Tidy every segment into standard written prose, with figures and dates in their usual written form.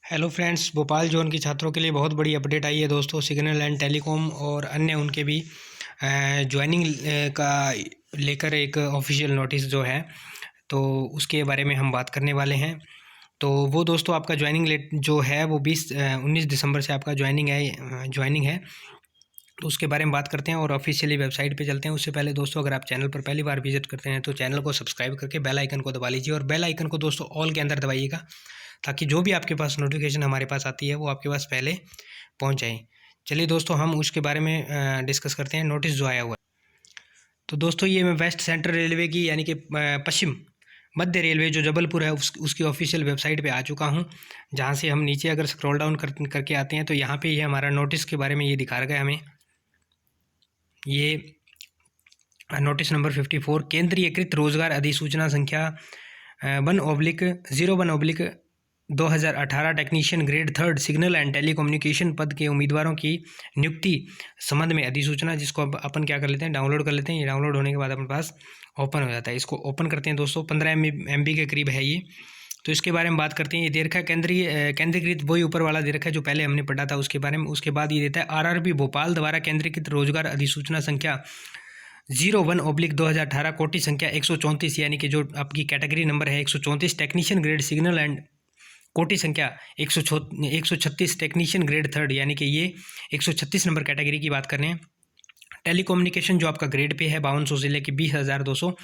Hello friends, Bhopal zone के छात्रों के लिए बहुत बड़ी अपडेट आई है दोस्तों। सिग्नल एंड टेलीकॉम और अन्य उनके भी ज्वाइनिंग का लेकर एक ऑफिशियल नोटिस जो है, तो उसके बारे में हम बात करने वाले हैं। तो वो दोस्तों, आपका ज्वाइनिंग लेट जो है वो 19 दिसंबर से आपका ज्वाइनिंग है। तो उसके बारे में बात करते हैं और ऑफिशियली वेबसाइट पे चलते हैं। उससे पहले दोस्तों, अगर आप चैनल पर पहली बार विजिट करते हैं तो चैनल को सब्सक्राइब करके बेल आइकन को दबा लीजिए, और बेल आइकन को दोस्तों ऑल के अंदर दबाइएगा, ताकि जो भी आपके पास नोटिफिकेशन हमारे पास आती है वो आपके पास पहले पहुंच जाए। चलिए दोस्तों, हम उसके बारे में डिस्कस करते हैं। नोटिस जो आया हुआ है, तो दोस्तों ये मैं वेस्ट सेंट्रल रेलवे की यानी कि पश्चिम मध्य रेलवे जो जबलपुर है उसकी ऑफिशियल वेबसाइट पे आ चुका हूँ। जहाँ से हम नीचे अगर स्क्रॉल डाउन करके आते हैं तो यहाँ पे ये हमारा नोटिस के बारे में ये दिखा रखा है हमें। ये नोटिस नंबर 54 केंद्रीयकृत रोजगार अधिसूचना संख्या 1/01/2018 technician grade third signal and telecommunication पद के उम्मीदवारों की नियुक्ति संबंध में अधिसूचना, जिसको अपन क्या कर लेते हैं, डाउनलोड कर लेते हैं। ये डाउनलोड होने के बाद अपने पास ओपन हो जाता है। इसको ओपन करते हैं दोस्तों। 15 MB के करीब है ये। तो इसके बारे में बात करते हैं। ये दे रखा है केंद्रीकृत, वही ऊपर वाला दे रखा है जो पहले हमने पढ़ा था उसके बारे में। उसके बाद ये देता है RRB भोपाल द्वारा केंद्रीकृत रोजगार अधिसूचना संख्या 01/2018 कोटि संख्या 134, यानी कि जो आपकी कैटेगरी नंबर है 134 टेक्नीशियन ग्रेड सिग्नल एंड कोटि संख्या 136 टेक्नीशियन ग्रेड थर्ड, यानी कि ये 136 नंबर कैटेगरी की बात कर रहे हैं। टेलीकम्युनिकेशन जो आपका ग्रेड पे है 5200 से लेकर 20,200,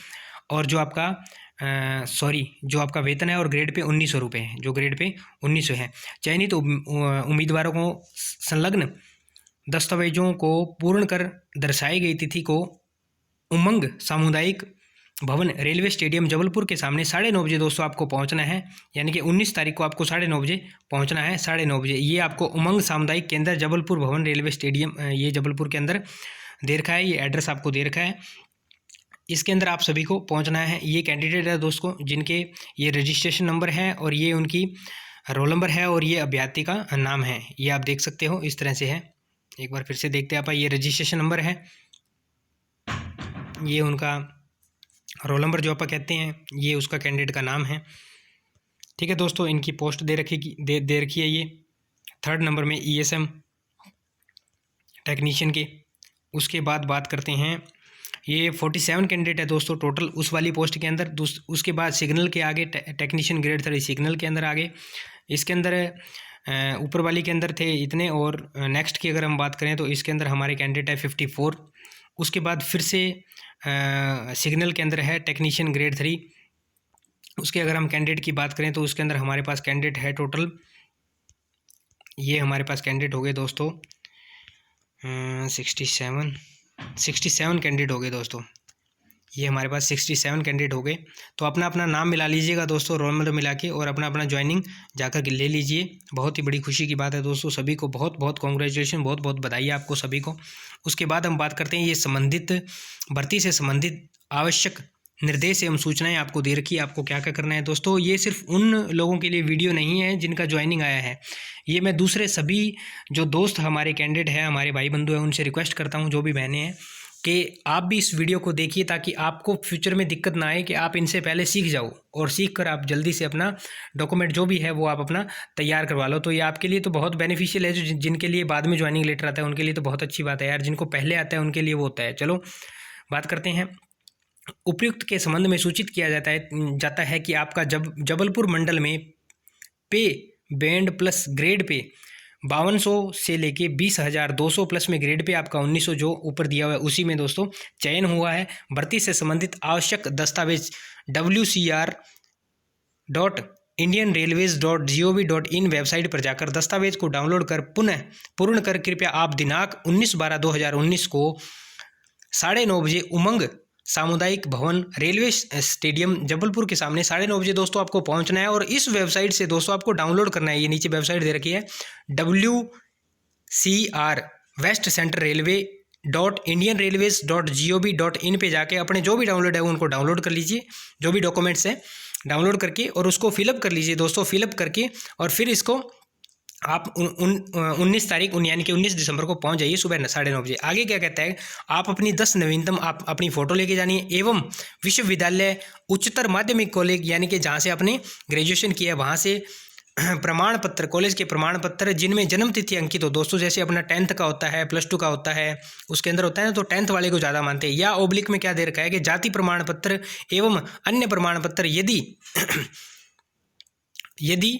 और जो आपका जो आपका वेतन है और ग्रेड पे 1900 रुपये है, जो ग्रेड पे 1900 है। चयनित उम्मीदवारों को संलग्न दस्तावेजों को पूर्ण कर दर्शाई गई तिथि को उमंग सामुदायिक भवन रेलवे स्टेडियम जबलपुर के सामने 9:30 बजे दोस्तों आपको पहुंचना है। यानी कि 19 तारीख को आपको 9:30 बजे पहुंचना है। 9:30 बजे ये आपको उमंग सामुदायिक केंद्र जबलपुर भवन रेलवे स्टेडियम, ये जबलपुर के अंदर दे रखा है। ये एड्रेस आपको दे रखा है, इसके अंदर आप सभी को पहुंचना है। ये कैंडिडेट है दोस्तों जिनके ये रजिस्ट्रेशन नंबर है और ये उनकी रोल नंबर है और ये अभ्यर्थी का नाम है। ये आप देख सकते हो, इस तरह से है। एक बार फिर से देखते हैं आप। ये रजिस्ट्रेशन नंबर है, ये उनका रोल नंबर जो आप कहते हैं, ये उसका कैंडिडेट का नाम है। ठीक है दोस्तों, इनकी पोस्ट दे रखी है ये 3rd नंबर में ESM टेक्नीशियन के। उसके बाद बात करते हैं, ये 47 कैंडिडेट है दोस्तों टोटल उस वाली पोस्ट के अंदर। उसके बाद सिग्नल के आगे टेक्नीशियन ग्रेड 3 सिग्नल के अंदर आगे, इसके अंदर ऊपर वाली के अंदर थे इतने। और नेक्स्ट की अगर हम बात करें तो इसके अंदर हमारे कैंडिडेट है 54। उसके बाद फिर से सिग्नल के अंदर है टेक्नीशियन ग्रेड 3। उसके अगर हम कैंडिडेट की बात करें तो उसके अंदर हमारे पास कैंडिडेट है टोटल, ये हमारे पास कैंडिडेट हो गए दोस्तों 67 कैंडिडेट हो गए दोस्तों। ये हमारे पास 67 कैंडिडेट हो गए। तो अपना अपना नाम मिला लीजिएगा दोस्तों, रोल नंबर मिला के, और अपना अपना ज्वाइनिंग जाकर के ले लीजिए। बहुत ही बड़ी खुशी की बात है दोस्तों। सभी को बहुत बहुत कॉन्ग्रेचुलेशन, बहुत बहुत बधाई आपको सभी को। उसके बाद हम बात करते हैं, ये संबंधित भर्ती से संबंधित आवश्यक निर्देश एवं सूचनाएं आपको दे रखी है। आपको क्या क्या करना है दोस्तों। ये सिर्फ उन लोगों के लिए वीडियो नहीं है जिनका ज्वाइनिंग आया है। ये मैं दूसरे सभी जो दोस्त हमारे कैंडिडेट हैं, हमारे भाई बंधु हैं, उनसे रिक्वेस्ट करता हूँ, जो भी बहनें हैं, कि आप भी इस वीडियो को देखिए, ताकि आपको फ्यूचर में दिक्कत ना आए, कि आप इनसे पहले सीख जाओ और सीख कर आप जल्दी से अपना डॉक्यूमेंट जो भी है वो आप अपना तैयार करवा लो। तो ये आपके लिए तो बहुत बेनिफिशियल है। जो जिनके लिए बाद में ज्वाइनिंग लेटर आता है उनके लिए तो बहुत अच्छी बात है यार। जिनको पहले आता है उनके लिए वो होता है। चलो बात करते हैं। उपयुक्त के संबंध में सूचित किया जाता है कि आपका जबलपुर मंडल में पे बैंड प्लस ग्रेड पे 5200 से लेके 20,200 प्लस में ग्रेड पे आपका 1900 जो ऊपर दिया हुआ है उसी में दोस्तों चयन हुआ है। भर्ती से संबंधित आवश्यक दस्तावेज wcr.indianrailways.gov.in वेबसाइट पर जाकर दस्तावेज को डाउनलोड कर पुनः पूर्ण कर कृपया आप दिनांक 19/12/2019 को 9:30 बजे उमंग सामुदायिक भवन रेलवे स्टेडियम जबलपुर के सामने 9:30 बजे दोस्तों आपको पहुंचना है। और इस वेबसाइट से दोस्तों आपको डाउनलोड करना है, ये नीचे वेबसाइट दे रखी है WCR waste central railway .indianrailways.gov.in पे जाके अपने जो भी डाउनलोड है उनको डाउनलोड कर लीजिए, जो भी डॉक्यूमेंट्स हैं डाउनलोड करके, और उसको फिलअप कर लीजिए दोस्तों। फिलअप करके और फिर इसको आप 19 तारीख यानी कि 19 दिसंबर को पहुंच जाइए सुबह 9:30 बजे। आगे क्या कहता है, आप अपनी 10 नवीनतम आप अपनी फ़ोटो लेके जानी है, एवं विश्वविद्यालय उच्चतर माध्यमिक कॉलेज यानी कि जहां से आपने ग्रेजुएशन किया है वहां से प्रमाण पत्र, कॉलेज के प्रमाण पत्र जिनमें जन्म तिथि अंकित हो दोस्तों, जैसे अपना 10th का होता है, +2 का होता है, उसके अंदर होता है ना, तो 10th वाले को ज़्यादा मानते हैं। या ओब्लिक में क्या दे रखा है कि जाति प्रमाण पत्र एवं अन्य प्रमाण पत्र यदि यदि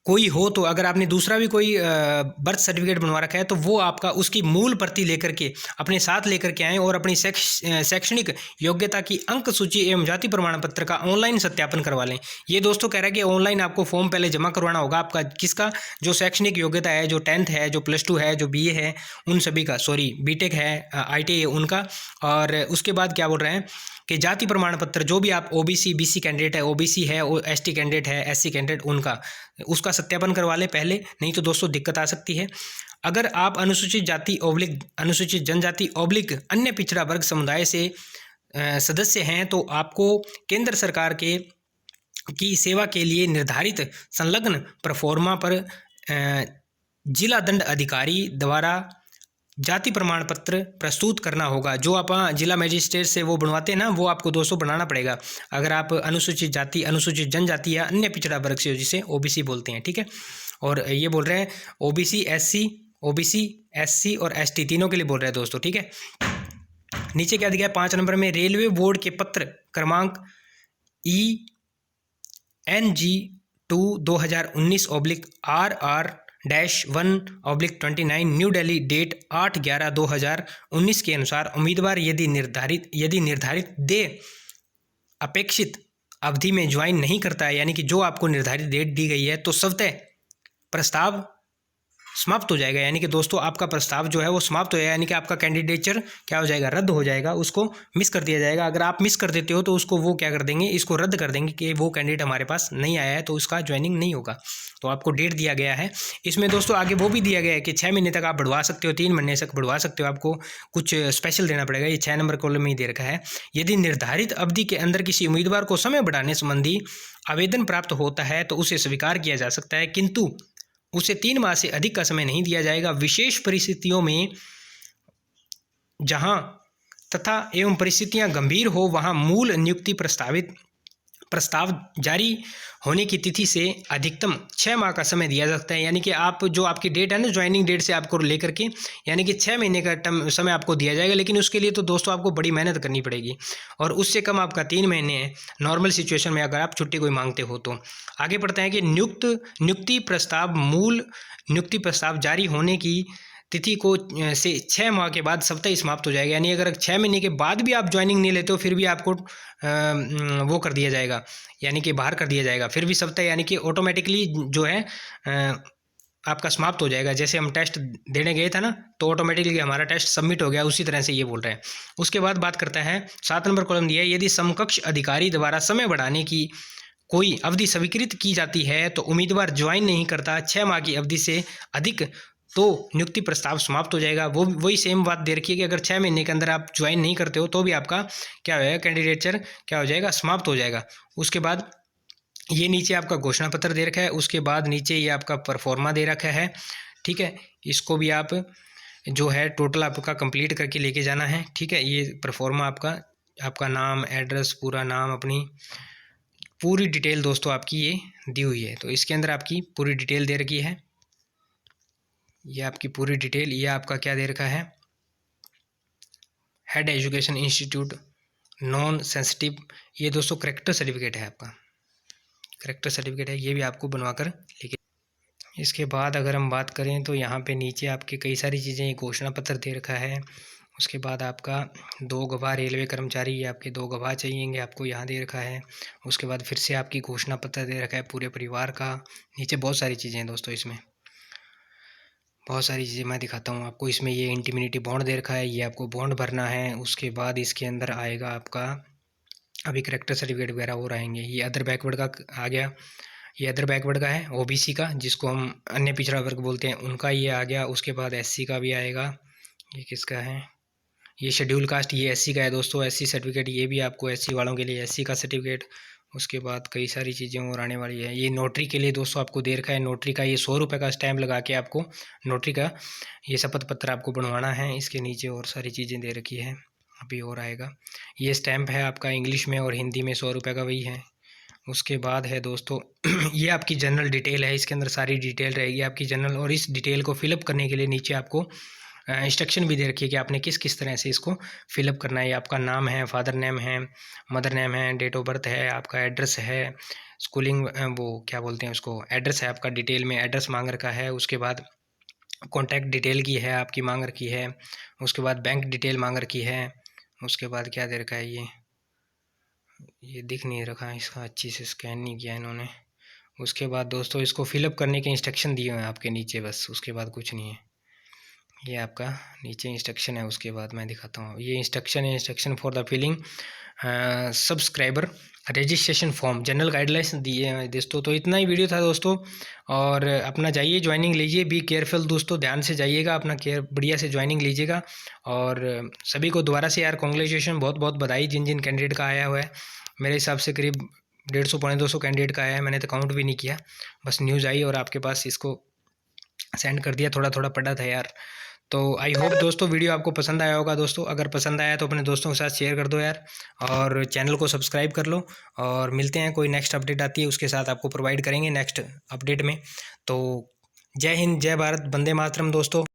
कोई हो, तो अगर आपने दूसरा भी कोई बर्थ सर्टिफिकेट बनवा रखा है तो वो आपका उसकी मूल प्रति लेकर के अपने साथ लेकर के आएँ और अपनी शैक्षणिक योग्यता की अंक सूची एवं जाति प्रमाण पत्र का ऑनलाइन सत्यापन करवा लें। ये दोस्तों कह रहा है कि ऑनलाइन आपको फॉर्म पहले जमा करवाना होगा, आपका किसका, जो शैक्षणिक योग्यता है, जो 10th है, जो +2 है, जो BA है, उन सभी का, सॉरी BTech है, ITI है उनका। और उसके बाद क्या बोल रहे हैं कि जाति प्रमाण पत्र जो भी आप OBC BC कैंडिडेट है, OBC है, ST कैंडिडेट है, SC कैंडिडेट, उसका सत्यापन करवा लें पहले, नहीं तो दोस्तों दिक्कत आ सकती है। अगर आप अनुसूचित जाति ओब्लिक अनुसूचित जनजाति ओब्लिक अन्य पिछड़ा वर्ग समुदाय से सदस्य हैं तो आपको केंद्र सरकार के की सेवा के लिए निर्धारित संलग्न प्रोफार्मा पर जिला दंड अधिकारी द्वारा जाति प्रमाण पत्र प्रस्तुत करना होगा। जो आप जिला मजिस्ट्रेट से वो बनवाते हैं ना, वो आपको दोस्तों बनाना पड़ेगा अगर आप अनुसूचित जाति, अनुसूचित जनजाति या अन्य पिछड़ा वर्ग से हो, जिसे OBC बोलते हैं, ठीक है। और ये बोल रहे हैं OBC SC और ST तीनों के लिए बोल रहे हैं दोस्तों, ठीक है। नीचे क्या दिया है 5 नंबर में, रेलवे बोर्ड के पत्र क्रमांक ENG2 2019/RR-1/29 new Delhi date 8/11/2019 के अनुसार उम्मीदवार यदि निर्धारित अपेक्षित अवधि में ज्वाइन नहीं करता है, यानी कि जो आपको निर्धारित डेट दी गई है, तो स्वतः प्रस्ताव समाप्त हो जाएगा। यानी कि दोस्तों आपका प्रस्ताव जो है वो समाप्त हो जाएगा, यानी कि आपका कैंडिडेचर क्या हो जाएगा, रद्द हो जाएगा, उसको मिस कर दिया जाएगा। अगर आप मिस कर देते हो तो उसको वो क्या कर देंगे, इसको रद्द कर देंगे कि वो कैंडिडेट हमारे पास नहीं आया है, तो उसका ज्वाइनिंग नहीं होगा। तो आपको डेट दिया गया है। इसमें दोस्तों आगे वो भी दिया गया है कि 6 महीने तक आप बढ़वा सकते हो, 3 महीने तक बढ़वा सकते हो, आपको कुछ स्पेशल देना पड़ेगा। ये 6 नंबर कॉलम में ही दे रखा है। यदि निर्धारित अवधि के अंदर किसी उम्मीदवार को समय बढ़ाने संबंधी आवेदन प्राप्त होता है तो उसे स्वीकार किया जा सकता है, किंतु उसे 3 माह से अधिक का समय नहीं दिया जाएगा। विशेष परिस्थितियों में जहां तथा एवं परिस्थितियां गंभीर हो वहां मूल नियुक्ति प्रस्ताव जारी होने की तिथि से अधिकतम 6 माह का समय दिया जा सकता है। यानी कि आप जो आपकी डेट है ना, ज्वाइनिंग डेट से आपको लेकर के, यानी कि 6 महीने का समय आपको दिया जाएगा। लेकिन उसके लिए तो दोस्तों आपको बड़ी मेहनत करनी पड़ेगी, और उससे कम आपका 3 महीने है नॉर्मल सिचुएशन में, अगर आप छुट्टी कोई मांगते हो तो। आगे बढ़ते हैं कि नियुक्ति प्रस्ताव जारी होने की तिथि को से 6 माह के बाद स्वतः ही समाप्त हो जाएगा। यानी अगर 6 महीने के बाद भी आप ज्वाइनिंग नहीं लेते हो, फिर भी आपको वो कर दिया जाएगा, यानी कि बाहर कर दिया जाएगा, फिर भी स्वतः, यानी कि ऑटोमेटिकली जो है आपका समाप्त हो जाएगा। जैसे हम टेस्ट देने गए था ना, तो ऑटोमेटिकली हमारा टेस्ट सबमिट हो गया, उसी तरह से ये बोल रहे हैं। उसके बाद बात करता है 7 नंबर कॉलम दिया है, यदि समकक्ष अधिकारी द्वारा समय बढ़ाने की कोई अवधि स्वीकृत की जाती है तो उम्मीदवार ज्वाइन नहीं करता 6 माह की अवधि से अधिक, तो नियुक्ति प्रस्ताव समाप्त हो जाएगा। वही सेम बात दे रखी है कि अगर 6 महीने के अंदर आप ज्वाइन नहीं करते हो तो भी आपका क्या हो जाएगा, कैंडिडेचर क्या हो जाएगा, समाप्त हो जाएगा। उसके बाद ये नीचे आपका घोषणा पत्र दे रखा है, उसके बाद नीचे ये आपका परफॉर्मा दे रखा है, ठीक है। इसको भी आप जो है टोटल आपका कंप्लीट करके लेके जाना है, ठीक है। ये परफॉर्मा आपका नाम, एड्रेस, पूरा नाम, अपनी पूरी डिटेल दोस्तों आपकी ये दी हुई है। तो इसके अंदर आपकी पूरी डिटेल दे रखी है, ये आपकी पूरी डिटेल। ये आपका क्या दे रखा है, head education institute non sensitive, ये दोस्तों करेक्टर सर्टिफिकेट है, आपका करेक्टर सर्टिफिकेट है, ये भी आपको बनवा कर लेके। इसके बाद अगर हम बात करें तो यहाँ पे नीचे आपके कई सारी चीज़ें, घोषणा पत्र दे रखा है। उसके बाद आपका 2 गवाह रेलवे कर्मचारी, ये आपके 2 गवाह चाहिएंगे, आपको यहाँ दे रखा है। उसके बाद फिर से आपकी घोषणा पत्र दे रखा है पूरे परिवार का। नीचे बहुत सारी चीज़ें हैं दोस्तों, इसमें बहुत सारी चीज़ें मैं दिखाता हूँ आपको। इसमें ये इंटिमिनिटी बॉन्ड दे रखा है, ये आपको बॉन्ड भरना है। उसके बाद इसके अंदर आएगा आपका अभी करेक्टर सर्टिफिकेट वगैरह हो रहेंगे। ये अदर बैकवर्ड का आ गया, ये अदर बैकवर्ड का है, OBC का, जिसको हम अन्य पिछड़ा वर्ग बोलते हैं, उनका ये आ गया। उसके बाद SC का भी आएगा। ये किसका है, ये शेड्यूल कास्ट, ये SC का है दोस्तों, SC सर्टिफिकेट, ये भी आपको SC वालों के लिए SC का सर्टिफिकेट। उसके बाद कई सारी चीज़ें और आने वाली है। ये नोटरी के लिए दोस्तों आपको दे रखा है, नोटरी का ये 100 रुपये का स्टैम्प लगा के आपको नोटरी का ये शपथ पत्र आपको बनवाना है। इसके नीचे और सारी चीज़ें दे रखी है, अभी और आएगा। ये स्टैम्प है आपका इंग्लिश में और हिंदी में 100 रुपये का, वही है। उसके बाद है दोस्तों ये आपकी जनरल डिटेल है, इसके अंदर सारी डिटेल रहेगी आपकी जनरल। और इस डिटेल को फिलअप करने के लिए नीचे आपको इंस्ट्रक्शन भी दे रखी है कि आपने किस किस तरह से इसको फिलअप करना है। आपका नाम है, फादर नेम है, मदर नेम है, डेट ऑफ बर्थ है, आपका एड्रेस है, स्कूलिंग वो क्या बोलते हैं उसको, एड्रेस है आपका, डिटेल में एड्रेस मांग रखा है। उसके बाद कॉन्टैक्ट डिटेल की है आपकी मांग रखी है। उसके बाद बैंक डिटेल मांग रखी है। उसके बाद क्या दे रखा है, ये दिख नहीं रखा है, इसका अच्छी से स्कैन नहीं किया इन्होंने। उसके बाद दोस्तों इसको फिलअप करने के इंस्ट्रक्शन दिए हुए हैं आपके नीचे, बस उसके बाद कुछ नहीं है। ये आपका नीचे इंस्ट्रक्शन है। उसके बाद मैं दिखाता हूँ, ये इंस्ट्रक्शन है, instruction for the filling subscriber registration form, general guidelines दिए हैं दोस्तों। तो इतना ही वीडियो था दोस्तों, और अपना जाइए ज्वाइनिंग लीजिए। बी केयरफुल दोस्तों, ध्यान से जाइएगा, अपना केयर बढ़िया से ज्वाइनिंग लीजिएगा। और सभी को दोबारा से यार कॉन्ग्रेचुलेशन, बहुत बहुत बधाई जिन जिन कैंडिडेट का आया हुआ है। मेरे हिसाब से करीब 150 पौने 200 कैंडिडेट का आया है, मैंने तो काउंट भी नहीं किया, बस न्यूज़ आई और आपके पास इसको सेंड कर दिया, थोड़ा थोड़ा पढ़ा था यार। तो आई होप दोस्तों वीडियो आपको पसंद आया होगा दोस्तों। अगर पसंद आया तो अपने दोस्तों के साथ शेयर कर दो यार, और चैनल को सब्सक्राइब कर लो। और मिलते हैं, कोई नेक्स्ट अपडेट आती है उसके साथ आपको प्रोवाइड करेंगे नेक्स्ट अपडेट में। तो जय हिंद, जय भारत, वंदे मातरम दोस्तों।